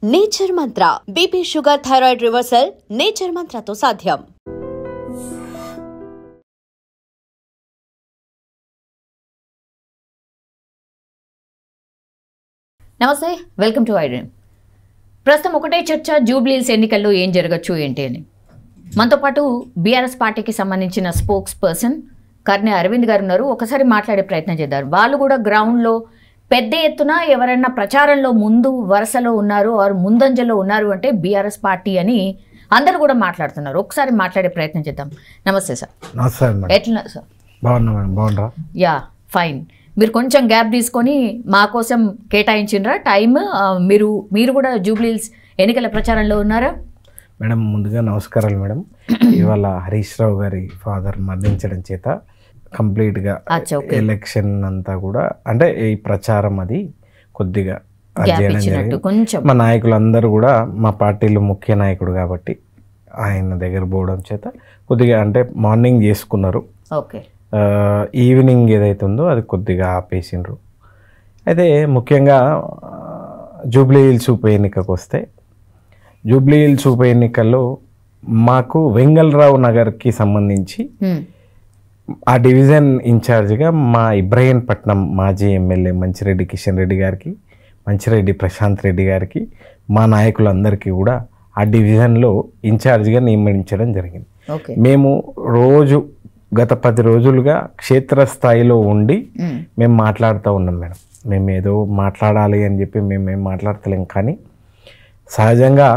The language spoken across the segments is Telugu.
Nature Mantra BP sugar thyroid reversal nature మంత్రతో సాధ్యం. నమస్తే, వెల్కమ్ టు ఐడ్రీమ్. ప్రస్తుతం ఒకటే చర్చ, జూబ్లీహిల్స్ ఎన్నికల్లో ఏం జరగచ్చు ఏంటి అని. మనతో పాటు బీఆర్ఎస్ పార్టీకి సంబంధించిన స్పోక్స్ పర్సన్ కర్నె అరవింద్ గారు ఉన్నారు. ఒకసారి మాట్లాడే ప్రయత్నం చేద్దాం. వాళ్ళు కూడా గ్రౌండ్లో పెద్ద ఎత్తున ఎవరైనా ప్రచారంలో ముందు వరుసలో ఉన్నారు ఆరు ముందంజలో ఉన్నారు అంటే బీఆర్ఎస్ పార్టీ అని అందరూ కూడా మాట్లాడుతున్నారు. ఒకసారి మాట్లాడే ప్రయత్నం చేద్దాం. నమస్తే సార్. నమస్తే మేడం. ఎట్లా సార్? బాగున్నా మేడం. బాగుండ్రా? Yeah, fine. మీరు కొంచెం గ్యాప్ తీసుకొని మా కోసం కేటాయించిండ్రా టైం? మీరు కూడా జూబ్లీహిల్స్ ఎన్నికల ప్రచారంలో ఉన్నారా? మేడం ముందుగా నమస్కారాలు మేడం. ఇవాళ హరీష్ రావు గారి ఫాదర్ మరణించడం చేత కంప్లీట్గా ఎలక్షన్ అంతా కూడా అంటే ఈ ప్రచారం అది కొద్దిగా కొంచెం మా నాయకులందరూ కూడా మా పార్టీలో ముఖ్య నాయకుడు కాబట్టి ఆయన దగ్గర పోవడం చేత కొద్దిగా అంటే మార్నింగ్ చేసుకున్నారు. ఓకే, ఈవినింగ్ ఏదైతే ఉందో అది కొద్దిగా ఆపేసిండ్రు. అయితే ముఖ్యంగా జూబ్లీహిల్స్ ఉప ఎన్నికకు వస్తే, జూబ్లీహిల్స్ ఉప ఎన్నికల్లో మాకు వెంగళరావు నగర్కి సంబంధించి ఆ డివిజన్ ఇన్ఛార్జిగా మా ఇబ్రహీంపట్నం మాజీ ఎమ్మెల్యే మంచిరెడ్డి కిషన్ రెడ్డి గారికి, మంచిరెడ్డి ప్రశాంత్ రెడ్డి గారికి, మా నాయకులందరికీ కూడా ఆ డివిజన్లో ఇన్ఛార్జిగా నియమించడం జరిగింది. మేము రోజు గత 10 రోజులుగా క్షేత్రస్థాయిలో ఉండి మేము మాట్లాడుతూ ఉన్నాం మేడం. మేము ఏదో మాట్లాడాలి అని చెప్పి మేమేం మాట్లాడతలేం, కానీ సహజంగా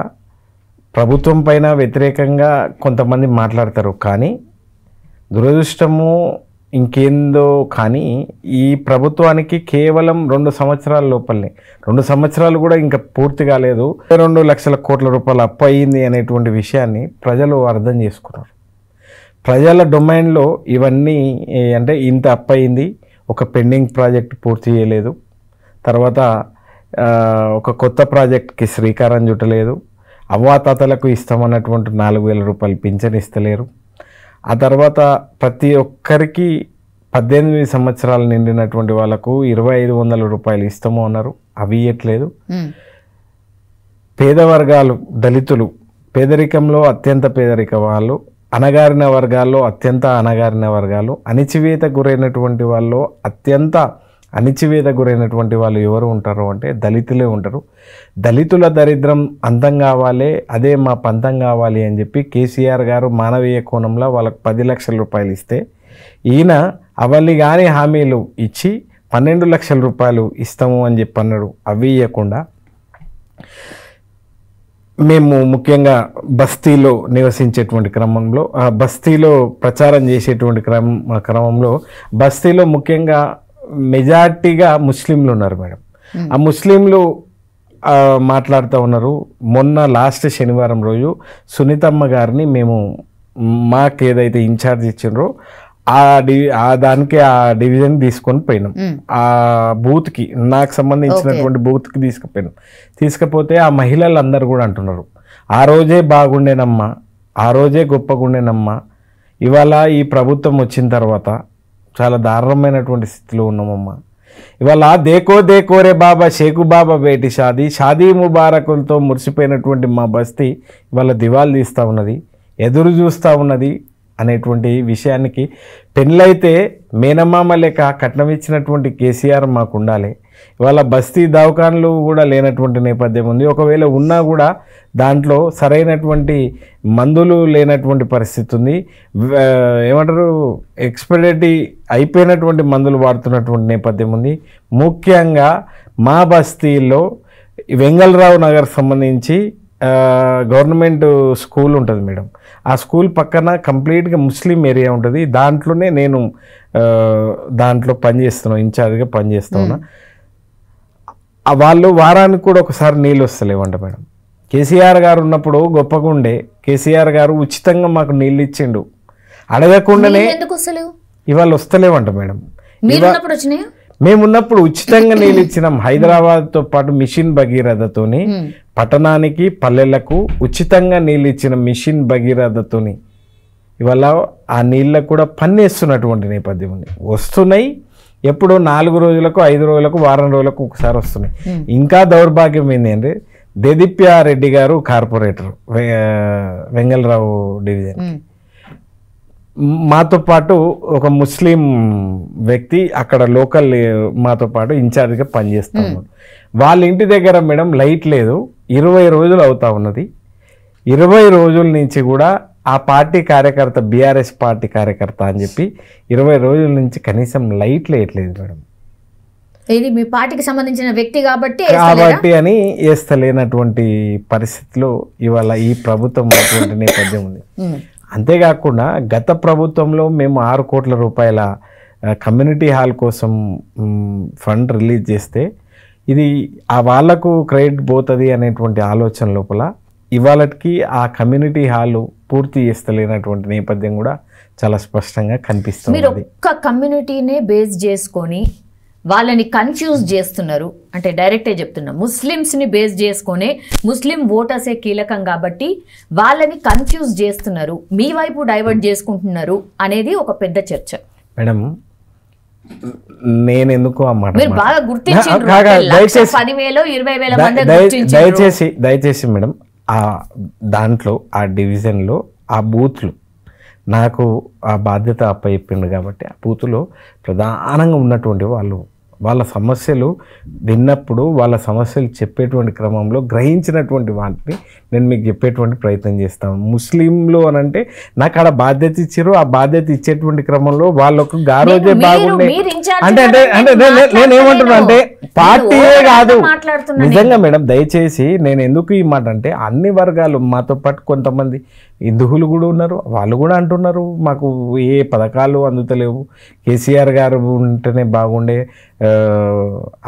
ప్రభుత్వం పైన వ్యతిరేకంగా కొంతమంది మాట్లాడతారు. కానీ దురదృష్టము ఇంకేందో, కానీ ఈ ప్రభుత్వానికి కేవలం 2 సంవత్సరాల లోపలనే, 2 సంవత్సరాలు కూడా ఇంకా పూర్తి కాలేదు, 2 లక్షల కోట్ల రూపాయలు అప్పు అయ్యింది అనేటువంటి విషయాన్ని ప్రజలు అర్థం చేసుకున్నారు. ప్రజల డొమైన్లో ఇవన్నీ అంటే ఇంత అప్పయింది, ఒక పెండింగ్ ప్రాజెక్ట్ పూర్తి చేయలేదు, తర్వాత ఒక కొత్త ప్రాజెక్ట్కి శ్రీకారం చుట్టలేదు, అవ్వాతాతలకు ఇస్తామన్నటువంటి 4,000 రూపాయలు పింఛన్ ఇస్తలేరు, ఆ తర్వాత ప్రతి ఒక్కరికి 18 సంవత్సరాలు నిండినటువంటి వాళ్ళకు 2,500 రూపాయలు ఇస్తాము అన్నారు, అవి ఇవ్వట్లేదు. పేద వర్గాలు, దళితులు, పేదరికంలో అత్యంత పేదరిక వాళ్ళు, అణగారిన వర్గాల్లో అత్యంత అణగారిన వర్గాలు, అణిచివేత గురైనటువంటి వాళ్ళు, అత్యంత అణిచివేత గురైనటువంటి వాళ్ళు ఎవరు ఉంటారు అంటే దళితులే ఉంటారు. దళితుల దరిద్రం అంతం కావాలి, అదే మా పంతం కావాలి అని చెప్పి కేసీఆర్ గారు మానవీయ కోణంలో వాళ్ళకు 10 లక్షల రూపాయలు ఇస్తే, ఈయన అవన్నీ కానీ హామీలు ఇచ్చి 12 లక్షల రూపాయలు ఇస్తాము అని చెప్పి అన్నాడు. అవి ఇవ్వకుండా మేము ముఖ్యంగా బస్తీలో నివసించేటువంటి క్రమంలో, బస్తీలో ప్రచారం చేసేటువంటి క్రమంలో బస్తీలో ముఖ్యంగా మెజార్టీగా ముస్లింలు ఉన్నారు మేడం. ఆ ముస్లింలు మాట్లాడుతూ ఉన్నారు. మొన్న లాస్ట్ శనివారం రోజు సునీతమ్మ గారిని మేము మాకు ఏదైతే ఇన్ఛార్జ్ ఇచ్చిండ్రో దానికి ఆ డివిజన్ తీసుకొని పోయినాం. ఆ బూత్కి, నాకు సంబంధించినటువంటి బూత్కి తీసుకుపోయినాం. తీసుకపోతే ఆ మహిళలందరూ కూడా అంటున్నారు, ఆ రోజే బాగుండేనమ్మా, ఆ రోజే గొప్పగుండేనమ్మా, ఇవాళ ఈ ప్రభుత్వం వచ్చిన తర్వాత చాలా దారుణమైనటువంటి స్థితిలో ఉన్నామమ్మా, ఇవాళ దేకో దేకోరే బాబా షేకు బాబా బేటి షాదీ ముబారకులతో మురిసిపోయినటువంటి మా బస్తీ ఇవాళ దివాలు తీస్తూ ఉన్నది, ఎదురు చూస్తూ ఉన్నది అనేటువంటి విషయానికి, పెళ్ళైతే మేనమామ లేక కట్నం ఇచ్చినటువంటి కేసీఆర్ మాకు ఉండాలి. ఇవాళ బస్తీ దవాఖాన్లు కూడా లేనటువంటి నేపథ్యం ఉంది. ఒకవేళ ఉన్నా కూడా దాంట్లో సరైనటువంటి మందులు లేనటువంటి పరిస్థితి ఉంది. ఏమంటారు, ఎక్స్పైరీ అయిపోయినటువంటి మందులు వాడుతున్నటువంటి నేపథ్యం ఉంది. ముఖ్యంగా మా బస్తీల్లో వెంగళరావు నగర్ సంబంధించి గవర్నమెంట్ స్కూల్ ఉంటుంది మేడం. ఆ స్కూల్ పక్కన కంప్లీట్గా ముస్లిం ఏరియా ఉంటుంది. దాంట్లోనే నేను దాంట్లో పనిచేస్తున్నాను, ఇన్ఛార్జ్గా పనిచేస్తున్నా. వాళ్ళు వారానికి కూడా ఒకసారి నీళ్ళు వస్తలేవంట మేడం. కేసీఆర్ గారు ఉన్నప్పుడు గొప్పగా ఉండే, కేసీఆర్ గారు ఉచితంగా మాకు నీళ్ళు ఇచ్చిండు, అడగకుండానే. ఇవాళ వస్తలేవంట మేడం. మేమున్నప్పుడు ఉచితంగా నీళ్ళు ఇచ్చినాం. హైదరాబాద్తో పాటు మిషన్ భగీరథతోని పట్టణానికి, పల్లెలకు ఉచితంగా నీళ్ళు ఇచ్చిన మిషన్ భగీరథతోని ఇవాళ ఆ నీళ్ళకు కూడా పన్నేస్తున్నటువంటి నేపథ్యం ఉంది. వస్తున్నాయి, ఎప్పుడో 4 రోజులకు 5 రోజులకు వారం రోజులకు ఒకసారి వస్తున్నాయి. ఇంకా దౌర్భాగ్యం ఏంటంటే దేదీప్యారెడ్డి గారు కార్పొరేటర్ వెంగళరావు డివిజన్, మాతో పాటు ఒక ముస్లిం వ్యక్తి అక్కడ లోకల్ మాతో పాటు ఇన్ఛార్జ్గా పనిచేస్తాము. వాళ్ళ ఇంటి దగ్గర మేడం లైట్ లేదు, 20 రోజులు అవుతా ఉన్నది. 20 రోజుల నుంచి కూడా ఆ పార్టీ కార్యకర్త, బీఆర్ఎస్ పార్టీ కార్యకర్త అని చెప్పి 20 రోజుల నుంచి కనీసం లైట్ లేయట్లేదు మేడం. ఇది మీ పార్టీకి సంబంధించిన వ్యక్తి కాబట్టి అని వేస్తలేనటువంటి పరిస్థితిలో ఇవాళ ఈ ప్రభుత్వం అటువంటి నేపథ్యం ఉంది. అంతేకాకుండా గత ప్రభుత్వంలో మేము 6 కోట్ల రూపాయల కమ్యూనిటీ హాల్ కోసం ఫండ్ రిలీజ్ చేస్తే ఇది ఆ వాళ్లకు క్రెడిట్ పోతుంది అనేటువంటి ఆలోచన లోపల ఇవాళకి ఆ కమ్యూనిటీ హాల్ పూర్తి చేస్తలేనటువంటి నేపథ్యం కూడా చాలా స్పష్టంగా కనిపిస్తుంది. మీరు ఒక్క కమ్యూనిటీనే బేస్ చేసుకొని వాళ్ళని కన్ఫ్యూజ్ చేస్తున్నారు అంటే డైరెక్టే చెప్తున్నా, ముస్లిమ్స్ని బేస్ చేసుకొని ముస్లిం ఓటర్సే కీలకం కాబట్టి వాళ్ళని కన్ఫ్యూజ్ చేస్తున్నారు, మీ వైపు డైవర్ట్ చేసుకుంటున్నారు అనేది ఒక పెద్ద చర్చ. మేడం నేను ఎందుకు అన్నమాట మీరు బాగా గుర్తించారు, దయచేసి మేడం ఆ దాంట్లో ఆ డివిజన్లో ఆ బూత్లు నాకు ఆ బాధ్యత అప్పచెప్పిండు కాబట్టి ఆ బూత్లో ప్రధానంగా ఉన్నటువంటి వాళ్ళ సమస్యలు విన్నప్పుడు వాళ్ళ సమస్యలు చెప్పేటువంటి క్రమంలో గ్రహించినటువంటి వాటిని నేను మీకు చెప్పేటువంటి ప్రయత్నం చేస్తాను. ముస్లింలు అని అంటే నాకు ఆడ బాధ్యత ఇచ్చారు, ఆ బాధ్యత ఇచ్చేటువంటి క్రమంలో వాళ్ళకు గారోజే బాగుండే అంటే నేనేమంటున్నా అంటే పార్టీయే కాదు నిజంగా మేడం. దయచేసి నేను ఎందుకు ఈ మాట అంటే అన్ని వర్గాలు మాతో పాటు కొంతమంది హిందువులు కూడా ఉన్నారు, వాళ్ళు కూడా అంటున్నారు మాకు ఏ పథకాలు అందుతలేవు, కేసీఆర్ గారు ఉంటేనే బాగుండే.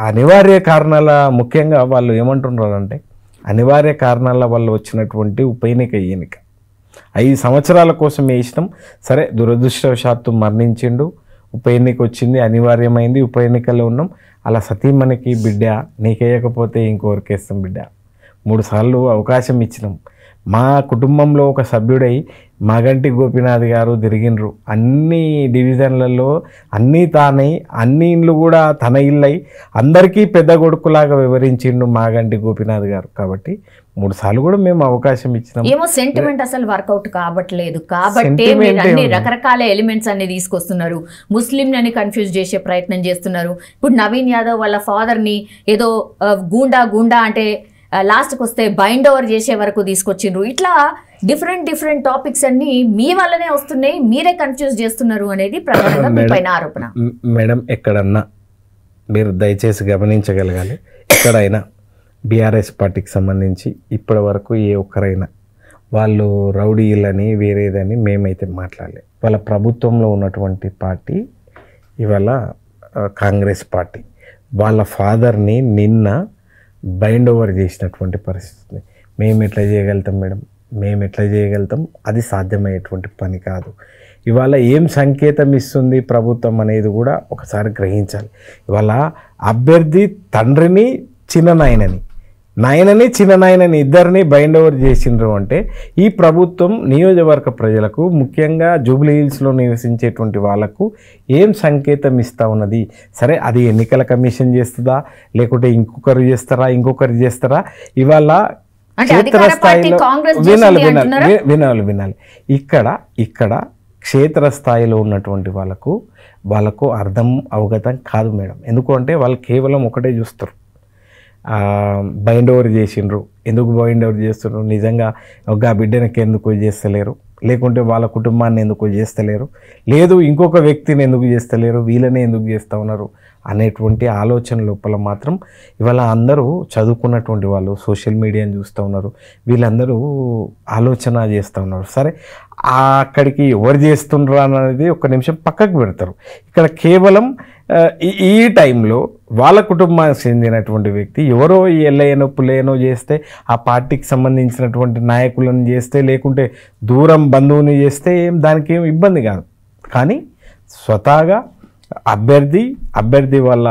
అనివార్య కారణాల ముఖ్యంగా వాళ్ళు ఏమంటున్నారంటే అనివార్య కారణాల వల్ల వచ్చినటువంటి ఉప ఎన్నిక 5 సంవత్సరాల కోసం వేసినాం, సరే దురదృష్టవశాత్తు మరణించిండు, ఉప ఎన్నిక వచ్చింది, అనివార్యమైంది, ఉప ఎన్నికల్లో ఉన్నాం. అలా సతీమణికి బిడ్డ నీకేయకపోతే ఇంకొకరికి వేస్తాం బిడ్డ, 3 సార్లు అవకాశం ఇచ్చినాం. మా కుటుంబంలో ఒక సభ్యుడై మాగంటి గోపీనాథ్ గారు తిరిగినరు అన్ని డివిజన్లలో, అన్నీ తానై అన్ని ఇండ్లు కూడా తన ఇల్లై అందరికీ పెద్ద కొడుకులాగా వివరించిండు మాగంటి గోపీనాథ్ గారు. కాబట్టి 3 సార్లు కూడా మేము అవకాశం ఇచ్చినాం. ఏమో సెంటిమెంట్ అసలు వర్కౌట్ కావట్లేదు కాబట్టి అన్ని రకరకాల ఎలిమెంట్స్ అన్ని తీసుకొస్తున్నారు, ముస్లింలని కన్ఫ్యూజ్ చేసే ప్రయత్నం చేస్తున్నారు. ఇప్పుడు నవీన్ యాదవ్ వాళ్ళ ఫాదర్ని ఏదో గూండా అంటే లాస్ట్కి వస్తే బైండ్ ఓవర్ చేసే వరకు తీసుకొచ్చిండ్రు. ఇట్లా డిఫరెంట్ టాపిక్స్ అన్ని మీ వల్లనే వస్తున్నాయి, మీరే కన్ఫ్యూజ్ చేస్తున్నారు అనేది ప్రధానంగా మీ పైన ఆరోపణ. మేడం ఎక్కడన్నా మీరు దయచేసి గమనించగలగాలి, ఎక్కడైనా బీఆర్ఎస్ పార్టీకి సంబంధించి ఇప్పటి వరకు ఏ ఒక్కరైనా వాళ్ళు రౌడీలని వేరేదని మేమైతే మాట్లాడలే. వాళ్ళ ప్రభుత్వంలో ఉన్నటువంటి పార్టీ ఇవాళ కాంగ్రెస్ పార్టీ, వాళ్ళ ఫాదర్ని నిన్న బైండ్ ఓవర్ చేసినటువంటి పరిస్థితి. మేము ఎట్లా చేయగలుగుతాం మేడం, మేము ఎట్లా చేయగలుగుతాం? అది సాధ్యమయ్యేటువంటి పని కాదు. ఇవాళ ఏం సంకేతం ఇస్తుంది ప్రభుత్వం అనేది కూడా ఒకసారి గ్రహించాలి. ఇవాళ అభ్యర్థి తండ్రిని చిన్ననాయనని ఇద్దరిని బైండ్ ఓవర్ చేసిండ్రు అంటే ఈ ప్రభుత్వం నియోజకవర్గ ప్రజలకు, ముఖ్యంగా జూబ్లీ హిల్స్లో నివసించేటువంటి వాళ్ళకు ఏం సంకేతం ఇస్తూ ఉన్నది? సరే అది ఎన్నికల కమిషన్ చేస్తుందా, లేకుంటే ఇంకొకరు చేస్తారా? ఇవాళ క్షేత్రస్థాయిలో వినాలి ఇక్కడ క్షేత్రస్థాయిలో ఉన్నటువంటి వాళ్ళకు అర్థం అవగతం కాదు మేడం. ఎందుకంటే వాళ్ళు కేవలం ఒకటే చూస్తారు, బైండ్ ఓవర్ చేసిండ్రు. ఎందుకు బైండ్ ఓవర్ చేస్తున్నారు? నిజంగా ఒక బిడ్డనికి ఎందుకు చేస్తలేరు, లేకుంటే వాళ్ళ కుటుంబాన్ని ఎందుకు చేస్తలేరు, లేదు ఇంకొక వ్యక్తిని ఎందుకు చేస్తలేరు, వీళ్ళనే ఎందుకు చేస్తూ ఉన్నారు అనేటువంటి ఆలోచన లోపల మాత్రం ఇవాళ అందరూ చదువుకున్నటువంటి వాళ్ళు సోషల్ మీడియాని చూస్తూ ఉన్నారు, వీళ్ళందరూ ఆలోచన చేస్తూ ఉన్నారు. సరే అక్కడికి ఎవరు చేస్తుండ్రు అనేది ఒక నిమిషం పక్కకు పెడతారు. ఇక్కడ కేవలం ఈ టైంలో వాళ్ళ కుటుంబానికి చెందినటువంటి వ్యక్తి ఎవరో ఎల్లయ్యనో పుల్లయ్యనో చేస్తే, ఆ పార్టీకి సంబంధించినటువంటి నాయకులను చేస్తే, లేకుంటే దూరం బంధువుని చేస్తే దానికి ఏం ఇబ్బంది కాదు. కానీ స్వతహాగా అభ్యర్థి వాళ్ళ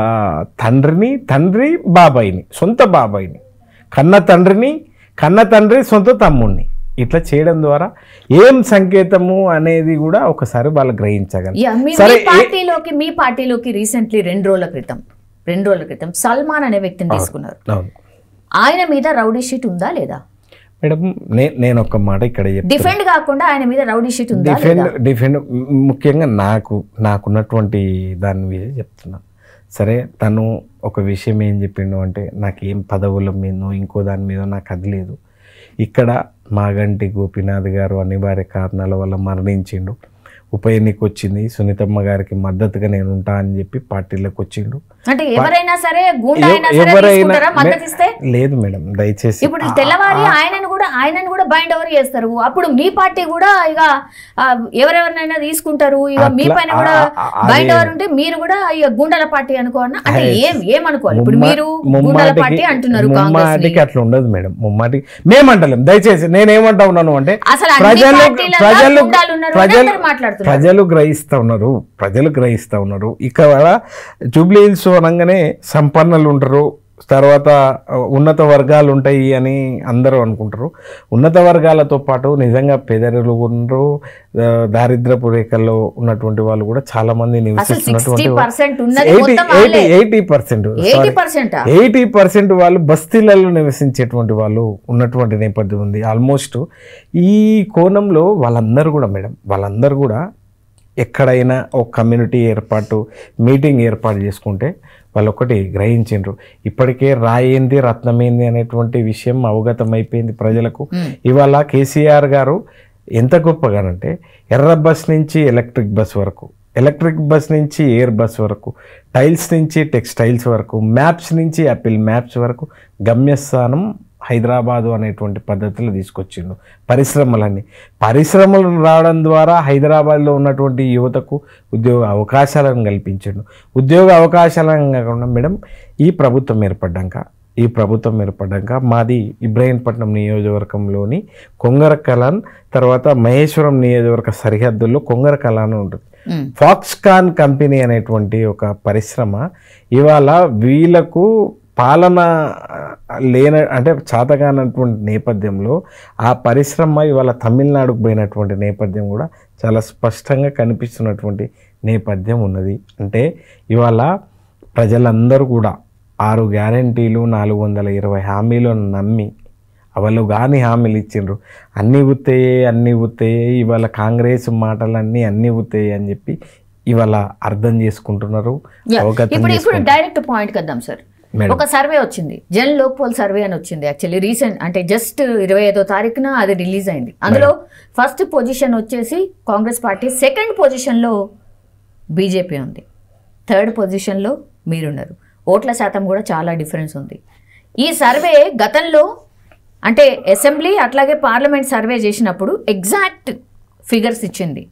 తండ్రి బాబాయిని, సొంత బాబాయిని, కన్న తండ్రి సొంత తమ్ముడిని ఇట్లా చేయడం ద్వారా ఏం సంకేతము అనేది కూడా ఒకసారి వాళ్ళు గ్రహించగలరు. మీ పార్టీలోకి రీసెంట్లీ 2 రోజుల క్రితం సల్మాన్ అనే వ్యక్తిని తీసుకున్నారు. ఆయన మీద రౌడీ షీట్ ఉందా లేదా? మేడం నేను ఒక మాట ఇక్కడ డిఫెండ్ కాకుండా ఆయన మీద రౌడీ షీట్ ఉందా? డిఫెండ్ ముఖ్యంగా నాకున్నటువంటి దాని మీద చెప్తున్నా. సరే, తను ఒక విషయం ఏం చెప్పిండు అంటే నాకేం పదవుల మీదో ఇంకో దాని మీద నాకు అది లేదు. ఇక్కడ మాగంటి గోపీనాథ్ గారు అనివార్య కారణాల వల్ల మరణించిండు. ఉప ఎన్నిక వచ్చింది, సునీతమ్మ గారికి మద్దతుగా నేను ఉంటా అని చెప్పి పార్టీలోకి వచ్చిండు. అంటే ఎవరైనా సరే లేదు మేడం, దయచేసి ఇప్పుడు తెల్లవారి ఆయనను కూడా బైండ్ ఓవర్ చేస్తారు. అప్పుడు మీ పార్టీ కూడా ఇక ఎవరెవరినైనా తీసుకుంటారు. ఇక మీ పైన కూడా బైండ్ ఓవర్ ఉంటే మీరు కూడా ఇక గుండెల పార్టీ అనుకోవాలన్నా అంటే ఏమనుకోవాలి? ఇప్పుడు మీరు గుండెల పార్టీ అంటున్నారు. ముమ్మాటికి అట్లా ఉండదు మేడం, ముమ్మాటికి మేమంటలేం. దయచేసి నేనేమంటా ఉన్నాను అంటే ప్రజలు గ్రహిస్తా ఉన్నారు. ఇక్కడ జూబ్లీ హిల్స్ అనగానే సంపన్నులు ఉంటారు, తర్వాత ఉన్నత వర్గాలు ఉంటాయి అని అందరూ అనుకుంటారు. ఉన్నత వర్గాలతో పాటు నిజంగా పేదరులు ఉండరు, దారిద్రపు రేఖల్లో ఉన్నటువంటి వాళ్ళు కూడా చాలా మంది నివసిస్తున్నటువంటి 80% వాళ్ళు బస్తీలలో నివసించేటువంటి వాళ్ళు ఉన్నటువంటి నేపథ్యం ఉంది. ఆల్మోస్ట్ ఈ కోణంలో వాళ్ళందరూ కూడా మేడం, వాళ్ళందరూ కూడా ఎక్కడైనా ఒక కమ్యూనిటీ మీటింగ్ ఏర్పాటు చేసుకుంటే వాళ్ళు ఒకటి గ్రహించిండ్రు. ఇప్పటికే రాయింది రత్నమైంది అనేటువంటి విషయం అవగతం అయిపోయింది ప్రజలకు. ఇవాళ కేసీఆర్ గారు ఎంత గొప్పగానంటే ఎర్ర బస్ నుంచి ఎలక్ట్రిక్ బస్ వరకు, ఎలక్ట్రిక్ బస్ నుంచి ఎయిర్ బస్ వరకు, టైల్స్ నుంచి టెక్స్టైల్స్ వరకు, మ్యాప్స్ నుంచి యాపిల్ మ్యాప్స్ వరకు గమ్యస్థానం హైదరాబాదు అనేటువంటి పద్ధతిలో తీసుకొచ్చిండు. పరిశ్రమలు రావడం ద్వారా హైదరాబాద్లో ఉన్నటువంటి యువతకు ఉద్యోగ అవకాశాలను కల్పించిండు. ఉద్యోగ అవకాశాలను కాకుండా మేడం ఈ ప్రభుత్వం ఏర్పడ్డాక మాది ఇబ్రహీంపట్నం నియోజకవర్గంలోని కొంగరకలాన్, తర్వాత మహేశ్వరం నియోజకవర్గ సరిహద్దుల్లో కొంగరకలాన్ ఉంటుంది. ఫాక్స్కాన్ కంపెనీ అనేటువంటి ఒక పరిశ్రమ ఇవాళ వీళ్ళకు పాలన అంటే చాతగానటువంటి నేపథ్యంలో ఆ పరిశ్రమ ఇవాళ తమిళనాడుకు పోయినటువంటి నేపథ్యం కూడా చాలా స్పష్టంగా కనిపిస్తున్నటువంటి నేపథ్యం ఉన్నది. అంటే ఇవాళ ప్రజలందరూ కూడా 6 గ్యారంటీలు 420 హామీలను నమ్మి వాళ్ళు కానీ హామీలు ఇచ్చిండ్రు. అన్నీ ఉత్తయే ఇవాళ కాంగ్రెస్ మాటలన్నీ అన్నీ ఉత్తయే అని చెప్పి ఇవాళ అర్థం చేసుకుంటున్నారు. ఇప్పుడు డైరెక్ట్ పాయింట్ కద్దాం సార్. ఒక సర్వే వచ్చింది, జన్ లోక్పోల్ సర్వే అని వచ్చింది. యాక్చువల్లీ రీసెంట్ అంటే జస్ట్ 25వ తారీఖున అది రిలీజ్ అయింది. అందులో ఫస్ట్ పొజిషన్ వచ్చేసి కాంగ్రెస్ పార్టీ, సెకండ్ పొజిషన్లో బీజేపీ ఉంది, థర్డ్ పొజిషన్లో మీరున్నారు. ఓట్ల శాతం కూడా చాలా డిఫరెన్స్ ఉంది. ఈ సర్వే గతంలో అంటే అసెంబ్లీ అట్లాగే పార్లమెంట్ సర్వే చేసినప్పుడు ఎగ్జాక్ట్ ఫిగర్స్ ఇచ్చింది.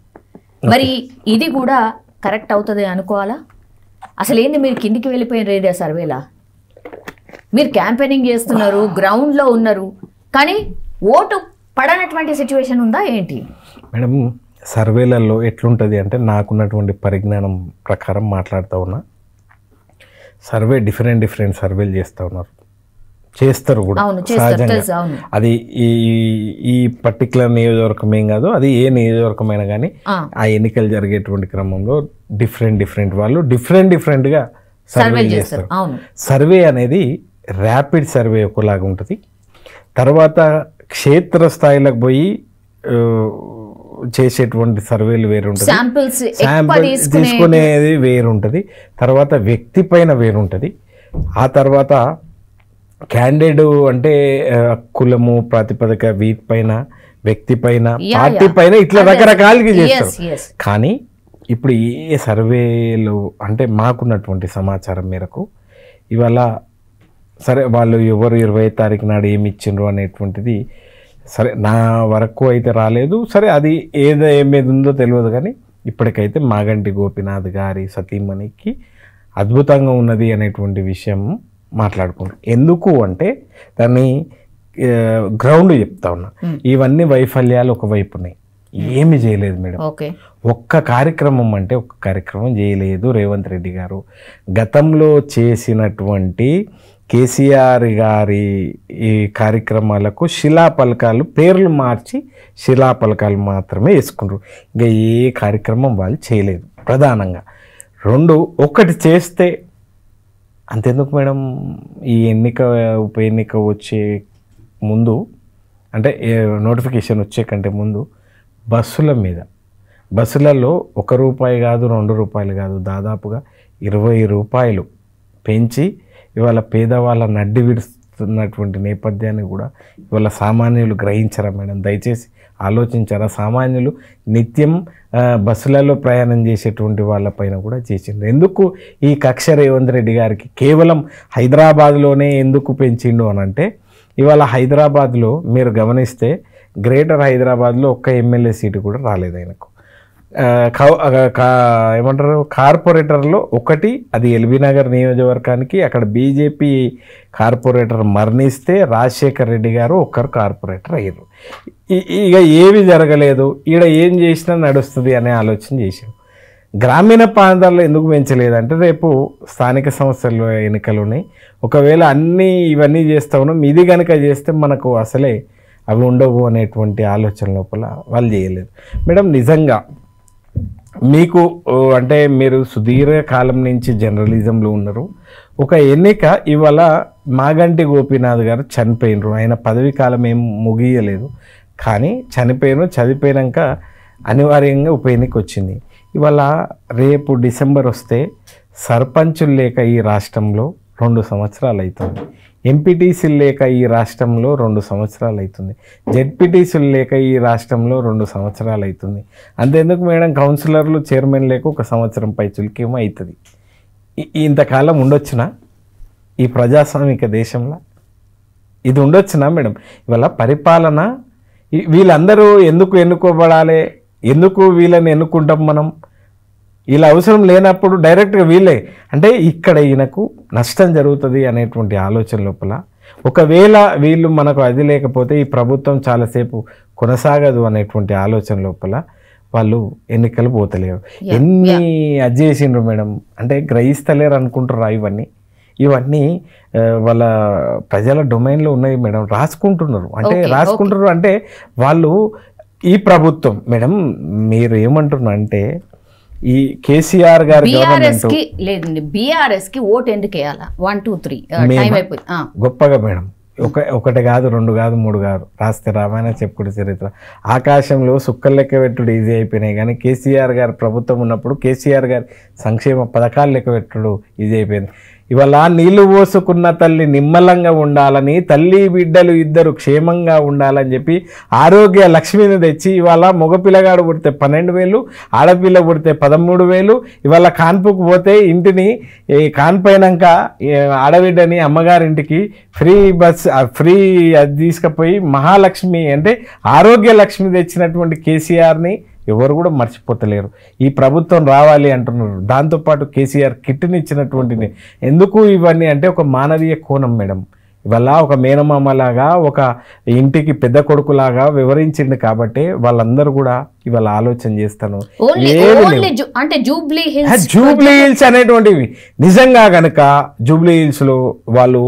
మరి ఇది కూడా కరెక్ట్ అవుతుంది అనుకోవాలా? అసలు ఏంది మీరు కిందికి వెళ్ళిపోయిన రేడియా సర్వేలా? మీరు క్యాంపెయినింగ్ చేస్తున్నారు, గ్రౌండ్లో ఉన్నారు, కానీ ఓటు పడనటువంటి సిచ్యువేషన్ ఉందా ఏంటి? మేడం సర్వేలలో ఎట్లుంటుంది అంటే నాకున్నటువంటి పరిజ్ఞానం ప్రకారం మాట్లాడుతూ ఉన్నా. సర్వే డిఫరెంట్ సర్వేలు చేస్తారు కూడా సహజంగా. అది ఈ పర్టికులర్ నియోజకవర్గం ఏం కాదు, అది ఏ నియోజకవర్గమైనా కానీ ఆ ఎన్నికలు జరిగేటువంటి క్రమంలో డిఫరెంట్ వాళ్ళు డిఫరెంట్గా సర్వే చేస్తారు. సర్వే అనేది ర్యాపిడ్ సర్వే ఒకలాగా ఉంటుంది, తర్వాత క్షేత్ర స్థాయిలకు పోయి చేసేటువంటి సర్వేలు వేరుంటుంది, శాంపిల్ తీసుకునేది వేరుంటుంది, తర్వాత వ్యక్తి పైన వేరుంటుంది, ఆ తర్వాత క్యాండిడేట్ అంటే కులము ప్రాతిపదిక వీటిపైన, వ్యక్తి పైన, పార్టీ పైన ఇట్లా రకరకాలుగా చేస్తారు. కానీ ఇప్పుడు ఏ సర్వేలు అంటే మాకున్నటువంటి సమాచారం మేరకు ఇవాళ సరే వాళ్ళు ఎవరు 20వ తారీఖు నాడు ఏమి ఇచ్చిండ్రు అనేటువంటిది సరే నా వరకు అయితే రాలేదు. సరే అది ఏమేది ఉందో తెలియదు, కానీ ఇప్పటికైతే మాగంటి గోపీనాథ్ గారి సతీమణికి అద్భుతంగా ఉన్నది అనేటువంటి విషయం మాట్లాడుకుంటారు. ఎందుకు అంటే దాన్ని గ్రౌండ్ చెప్తా ఉన్నా. ఇవన్నీ వైఫల్యాలు ఒకవైపు ఉన్నాయి, ఏమి చేయలేదు మేడం. ఒక్క కార్యక్రమం చేయలేదు రేవంత్ రెడ్డి గారు. గతంలో చేసినటువంటి కేసీఆర్ గారి ఈ కార్యక్రమాలకు శిలాపలకాలు పేర్లు మార్చి శిలాపలకాలు మాత్రమే వేసుకుంటారు. ఇంకా ఏ కార్యక్రమం వాళ్ళు చేయలేదు. ప్రధానంగా ఒకటి చేస్తే అంతెందుకు మేడం, ఈ ఉప ఎన్నిక వచ్చే ముందు అంటే నోటిఫికేషన్ వచ్చే కంటే ముందు బస్సులలో ₹1 కాదు ₹2 కాదు దాదాపుగా ₹20 పెంచి ఇవాళ పేదవాళ్ళ నడ్డి విడుస్తున్నటువంటి నేపథ్యాన్ని కూడా ఇవాళ సామాన్యులు గ్రహించరా మేడం? దయచేసి ఆలోచించారా? సామాన్యులు నిత్యం బస్సులలో ప్రయాణం చేసేటువంటి వాళ్ళపైన కూడా చేసిండు. ఎందుకు ఈ కక్ష రేవంత్ రెడ్డి గారికి కేవలం హైదరాబాద్లోనే ఎందుకు పెంచిండు అని అంటే, ఇవాళ హైదరాబాద్లో మీరు గమనిస్తే గ్రేటర్ హైదరాబాద్లో ఒక్క ఎమ్మెల్యే సీటు కూడా రాలేదు ఆయనకు. ఏమంటారు, కార్పొరేటర్లో ఒకటి, అది ఎల్బీ నగర్ నియోజకవర్గానికి అక్కడ బీజేపీ కార్పొరేటర్ మరణిస్తే రాజశేఖర్ రెడ్డి గారు ఒక్కరు కార్పొరేటర్ అయ్యారు. ఇక ఏవి జరగలేదు, ఈడ ఏం చేసినా నడుస్తుంది అనే ఆలోచన చేశారు. గ్రామీణ ప్రాంతాల్లో ఎందుకు పెంచలేదంటే, రేపు స్థానిక సంస్థల ఎన్నికలున్నాయి, ఒకవేళ ఇవన్నీ చేస్తా ఉన్నాం, ఇది కనుక చేస్తే మనకు అసలే అవి ఉండవు అనేటువంటి ఆలోచన లోపల వాళ్ళు చేయలేదు. మేడం నిజంగా మీకు అంటే మీరు సుదీర్ఘకాలం నుంచి జర్నలిజంలో ఉన్నారు. ఒక ఎన్నిక ఇవాళ మాగంటి గోపీనాథ్ గారు చనిపోయినరు, ఆయన పదవి కాలం ఏం ముగియలేదు, కానీ చనిపోయినాక అనివార్యంగా ఉప ఎన్నిక వచ్చింది. ఇవాళ రేపు డిసెంబర్ వస్తే సర్పంచులు లేక ఈ రాష్ట్రంలో 2 సంవత్సరాలు అవుతుంది, ఎంపీటీసీలు లేక ఈ రాష్ట్రంలో 2 సంవత్సరాలు అవుతుంది, జెడ్పీటీసీలు లేక ఈ రాష్ట్రంలో 2 సంవత్సరాలు అవుతుంది. అంతెందుకు మేడం, కౌన్సిలర్లు చైర్మన్ లేక 1 సంవత్సరం పైచులకేమో అవుతుంది. ఇంతకాలం ఉండొచ్చునా ఈ ప్రజాస్వామిక దేశంలో? ఇది ఉండొచ్చునా మేడం? ఇవాళ పరిపాలన వీళ్ళందరూ ఎందుకు ఎన్నుకోబడాలి, ఎందుకు వీళ్ళని ఎన్నుకుంటాం మనం? ఇలా అవసరం లేనప్పుడు డైరెక్ట్గా వీళ్ళే అంటే ఇక్కడ ఈయనకు నష్టం జరుగుతుంది అనేటువంటి ఆలోచన లోపల, ఒకవేళ వీళ్ళు మనకు అది లేకపోతే ఈ ప్రభుత్వం చాలాసేపు కొనసాగదు అనేటువంటి ఆలోచన లోపల వాళ్ళు ఎన్నికలు పోతలేరు. ఎన్ని అది చేసిండ్రు మేడం అంటే గ్రహిస్తలేరు అనుకుంటారా? ఇవన్నీ వాళ్ళ ప్రజల డొమైన్లో ఉన్నాయి మేడం, రాసుకుంటున్నారు అంటే వాళ్ళు ఈ ప్రభుత్వం. మేడం మీరు ఏమంటున్నారు అంటే, ఈ కేసీఆర్ గారు బీఆర్ఎస్ కి ఓటు ఎందుకు వేయాలా? 1 2 3 టైం అయిపోయింది. గొప్పగా మేడం, 1 కాదు 2 కాదు 3 కాదు, రాస్తే రామాయణ చెప్పుకుంటే చరిత్ర. ఆకాశంలో సుక్కలు లెక్క పెట్టుడు ఈజీ అయిపోయినాయి, కానీ కేసీఆర్ గారు ప్రభుత్వం ఉన్నప్పుడు కేసీఆర్ గారి సంక్షేమ పథకాలు లెక్క పెట్టుడు ఈజీ అయిపోయింది. ఇవాళ నీళ్లు పోసుకున్న తల్లి నిమ్మలంగా ఉండాలని, తల్లి బిడ్డలు ఇద్దరు క్షేమంగా ఉండాలని చెప్పి ఆరోగ్య లక్ష్మిని తెచ్చి ఇవాళ మగపిల్లగాడు పుడితే 12,000, ఆడపిల్ల పుడితే 13,000. ఇవాళ కాన్పుకు పోతే ఇంటిని కాన్పోయినాక ఆడబిడ్డని అమ్మగారింటికి ఫ్రీ అది తీసుకుపోయి మహాలక్ష్మి అంటే ఆరోగ్య లక్ష్మి తెచ్చినటువంటి కేసీఆర్ని ఎవరు కూడా మర్చిపోతలేరు. ఈ ప్రభుత్వం రావాలి అంటున్నారు. దాంతోపాటు కేసీఆర్ కిట్ని ఇచ్చినటువంటి ఎందుకు ఇవన్నీ అంటే ఒక మానవీయ కోణం మేడం. ఇవాళ ఒక మేనమామలాగా, ఒక ఇంటికి పెద్ద కొడుకులాగా వివరించింది కాబట్టి వాళ్ళందరూ కూడా ఇవాళ ఆలోచన చేస్తాను. అంటే జూబ్లీ హిల్స్ అనేటువంటివి నిజంగా కనుక జూబ్లీ హిల్స్లో వాళ్ళు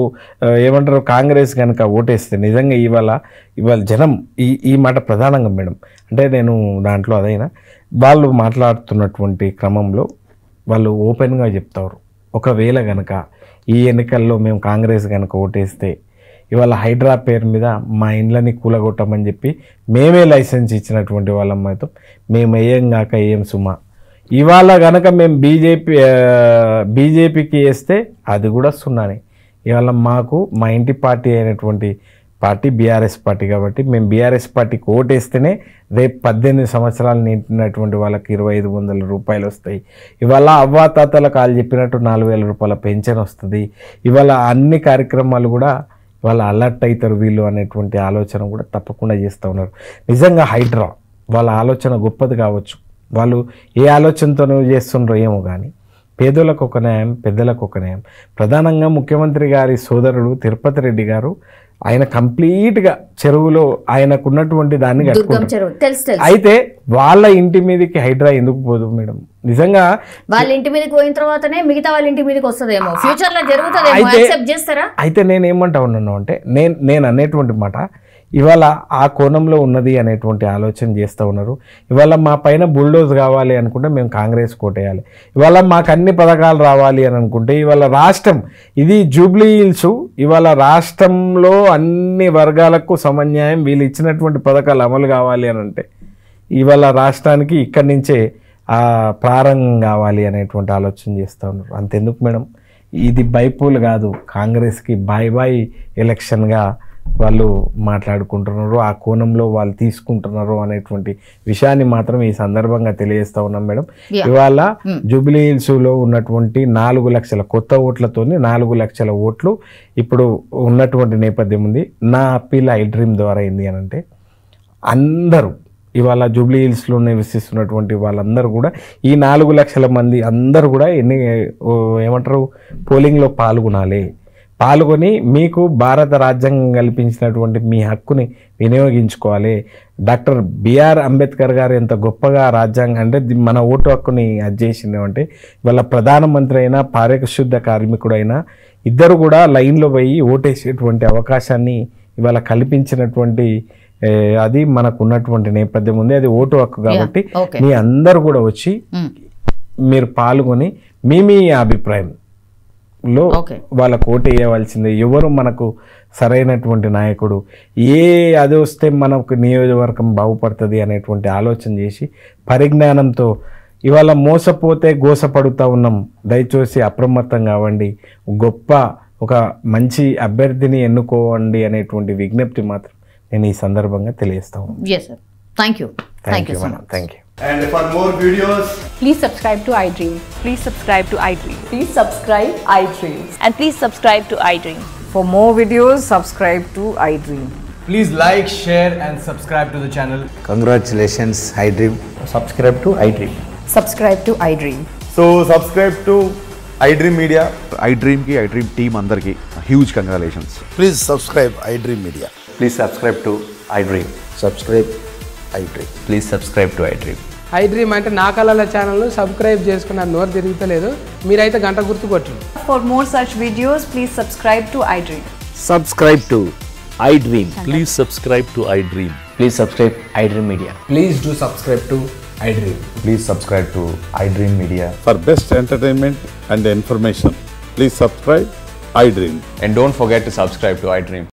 ఏమంటారు కాంగ్రెస్ కనుక ఓటేస్తే నిజంగా ఇవాళ జనం ఈ మాట ప్రధానంగా మేడం అంటే నేను దాంట్లో అదైనా వాళ్ళు మాట్లాడుతున్నటువంటి క్రమంలో వాళ్ళు ఓపెన్గా చెప్తారు, ఒకవేళ కనుక ఈ ఎన్నికల్లో మేము కాంగ్రెస్ కనుక ఓటేస్తే ఇవాళ హైడ్రా పేరు మీద మా ఇండ్లని కూలగొట్టమని చెప్పి మేమే లైసెన్స్ ఇచ్చినటువంటి వాళ్ళం అయితే మేము వేయంగాక ఏం సుమా. ఇవాళ కనుక మేము బీజేపీకి వేస్తే అది కూడా సున్నానే. ఇవాళ మాకు మా ఇంటి పార్టీ అయినటువంటి పార్టీ బీఆర్ఎస్ పార్టీ కాబట్టి మేము బీఆర్ఎస్ పార్టీకి ఓటేస్తేనే రేపు 18 సంవత్సరాలు నిండినటువంటి వాళ్ళకి 2,500 రూపాయలు వస్తాయి. ఇవాళ అవ్వాతాతల కాలు చెప్పినట్టు 4,000 రూపాయల పెన్షన్ వస్తుంది. ఇవాళ అన్ని కార్యక్రమాలు కూడా ఇవాళ అలర్ట్ అవుతారు వీళ్ళు అనేటువంటి ఆలోచన కూడా తప్పకుండా చేస్తూ ఉన్నారు. నిజంగా హైడ్రా వాళ్ళ ఆలోచన గొప్పది కావచ్చు, వాళ్ళు ఏ ఆలోచనతోనూ చేస్తుండ్రో ఏమో కానీ పేదలకు ఒక న్యాయం, పెద్దలకు ఒక న్యాయం. ప్రధానంగా ముఖ్యమంత్రి గారి సోదరుడు తిరుపతి రెడ్డి గారు ఆయన కంప్లీట్గా చెరువులో ఆయనకున్నటువంటి దాన్ని కట్టుకుంటారు. అయితే వాళ్ళ ఇంటి మీదకి హైడ్రా ఎందుకు పోదు మేడం? నిజంగా వాళ్ళ ఇంటి మీదకి పోయిన తర్వాతనే మిగతా వాళ్ళ ఇంటి మీదకి వస్తుందేమో, ఫ్యూచర్ లో జరుగుతుందేమో, యాక్సెప్ట్ చేస్తారా? అయితే నేను ఏమంటా ఉన్నాను అంటే నేను అనేటువంటి మాట, ఇవాళ ఆ కోణంలో ఉన్నది అనేటువంటి ఆలోచన చేస్తూ ఉన్నారు. ఇవాళ మా పైన బుల్డోజ్ కావాలి అనుకుంటే మేము కాంగ్రెస్ కోటేయాలి, ఇవాళ మాకు అన్ని పథకాలు రావాలి అని అనుకుంటే ఇవాళ రాష్ట్రం ఇది జూబ్లీ హిల్స్, ఇవాళ రాష్ట్రంలో అన్ని వర్గాలకు సమన్యాయం వీళ్ళు ఇచ్చినటువంటి పథకాలు అమలు కావాలి అని అంటే ఇవాళ రాష్ట్రానికి ఇక్కడి నుంచే ప్రారంభం కావాలి అనేటువంటి ఆలోచన చేస్తూ ఉన్నారు. అంతెందుకు మేడం, ఇది బైపోల్ కాదు, కాంగ్రెస్కి బాయ్ ఎలక్షన్గా వాళ్ళు మాట్లాడుకుంటున్నారు, ఆ కోణంలో వాళ్ళు తీసుకుంటున్నారు అనేటువంటి విషయాన్ని మాత్రం ఈ సందర్భంగా తెలియజేస్తూ ఉన్నాం మేడం. ఇవాళ జూబ్లీ హిల్స్లో ఉన్నటువంటి 4 లక్షల కొత్త ఓట్లతోని 4 లక్షల ఓట్లు ఇప్పుడు ఉన్నటువంటి నేపథ్యం ఉంది. నా అప్పీల్ ఐ డ్రీమ్ ద్వారా ఏంది అని అంటే అందరూ ఇవాళ జూబ్లీ హిల్స్లో నివసిస్తున్నటువంటి వాళ్ళందరూ కూడా ఈ 4 లక్షల మంది అందరూ కూడా ఏమంటారు పోలింగ్లో పాల్గొని మీకు భారత రాజ్యాంగం కల్పించినటువంటి మీ హక్కుని వినియోగించుకోవాలి. డాక్టర్ బిఆర్ అంబేద్కర్ గారు ఎంత గొప్పగా రాజ్యాంగం అంటే మన ఓటు హక్కుని అది చేసిందంటే ఇవాళ ప్రధానమంత్రి అయినా పారిశుద్ధ కార్మికుడైనా ఇద్దరు కూడా లైన్లో పోయి ఓటేసేటువంటి అవకాశాన్ని ఇవాళ కల్పించినటువంటి అది మనకు ఉన్నటువంటి నేపథ్యం ఉంది. అది ఓటు హక్కు కాబట్టి మీ అందరూ కూడా వచ్చి మీరు పాల్గొని మీ అభిప్రాయంలో వాళ్ళకు ఓటు వేయవలసిందే. ఎవరు మనకు సరైనటువంటి నాయకుడు, అది వస్తే మనకు నియోజకవర్గం బాగుపడుతుంది అనేటువంటి ఆలోచన చేసి పరిజ్ఞానంతో ఇవాళ మోసపోతే గోసపడుతూ ఉన్నాం. దయచేసి అప్రమత్తం కావండి, గొప్ప ఒక మంచి అభ్యర్థిని ఎన్నుకోవండి అనేటువంటి విజ్ఞప్తి మాత్రం నేను ఈ సందర్భంగా తెలియజేస్తాను. Thank you madam, thank you. And for more videos, please subscribe to iDream. Please subscribe to iDream. Please subscribe iDream. And please subscribe to iDream. For more videos, subscribe to iDream. please like, share and subscribe to the channel. Congratulations, iDream. Subscribe to iDream. Subscribe to iDream. So subscribe to iDream Media. iDream ki iDream team andarki huge congratulations. Please subscribe iDream Media. Please subscribe to iDream. Subscribe iDream. Please subscribe to iDream. iDream అంటే నా కళల ఛానల్ సబ్స్క్రైబ్ చేసుకున్న నోరు తిరుగుతలేదు, మీరైతే గంట గుర్తు కొట్టండి. For more such videos, please subscribe to iDream. Subscribe to iDream. Please subscribe to iDream. Please subscribe iDream Media. Please do subscribe to iDream. Please subscribe to iDream Media. For best entertainment and information, please subscribe iDream. And don't forget to subscribe to iDream.